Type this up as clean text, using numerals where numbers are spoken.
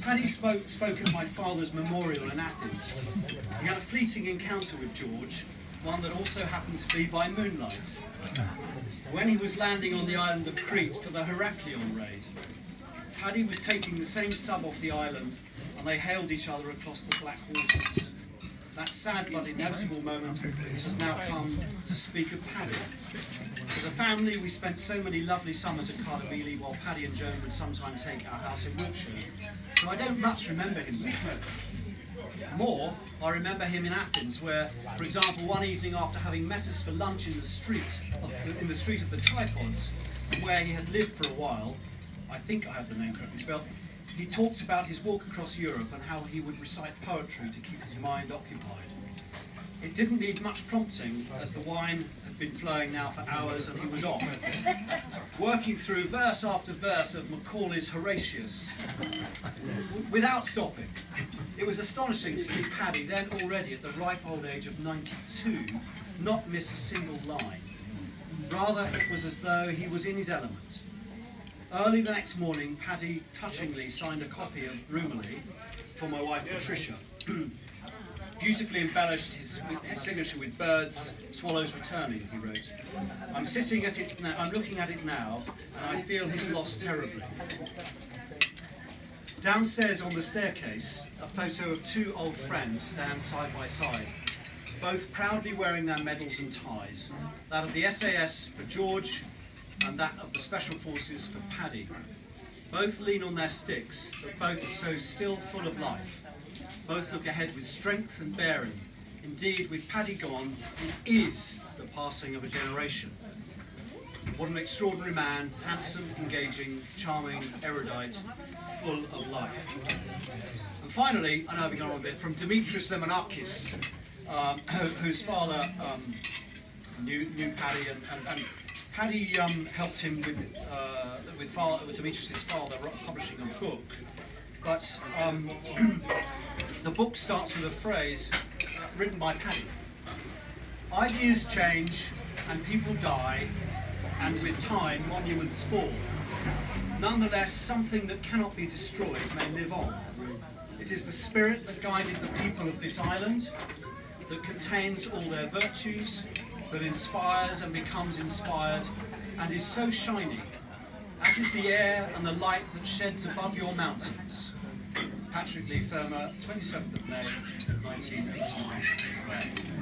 Paddy spoke at my father's memorial in Athens. He had a fleeting encounter with George, one that also happened to be by moonlight, when he was landing on the island of Crete for the Heraklion raid. Paddy was taking the same sub off the island, and they hailed each other across the black waters. That sad but inevitable moment has now come to speak of Paddy. As a family, we spent so many lovely summers at Cardamili, while Paddy and Joan would sometimes take our house in Wiltshire, so I don't much remember him there. More, I remember him in Athens, where, for example, one evening after having met us for lunch in the street of the Tripods, where he had lived for a while, I think I have the name correctly spelled, he talked about his walk across Europe and how he would recite poetry to keep his mind occupied. It didn't need much prompting, as the wine had been flowing now for hours and he was off, working through verse after verse of Macaulay's Horatius, without stopping. It was astonishing to see Paddy, then already at the ripe old age of 92, not miss a single line. Rather, it was as though he was in his element. Early the next morning, Paddy touchingly signed a copy of Rumilly for my wife Patricia. Beautifully embellished his signature with birds, swallows returning, he wrote. I'm sitting at it now, I'm looking at it now, and I feel his loss terribly. Downstairs on the staircase, a photo of two old friends stands side by side, both proudly wearing their medals and ties, that of the SAS for George, and that of the Special Forces for Paddy. Both lean on their sticks, but both are so still full of life. Both look ahead with strength and bearing. Indeed, with Paddy gone, it is the passing of a generation. What an extraordinary man, handsome, engaging, charming, erudite, full of life. And finally, I know I've been going on a bit, from Demetrius Lemonakis, whose father knew Paddy, and Paddy helped him with Demetrius' father publishing a book. But the book starts with a phrase written by Paddy. Ideas change and people die, and with time monuments fall. Nonetheless, something that cannot be destroyed may live on. It is the spirit that guided the people of this island, that contains all their virtues, that inspires and becomes inspired, and is so shiny, as is the air and the light that sheds above your mountains. Patrick Leigh Fermor, 27th of May, 1989.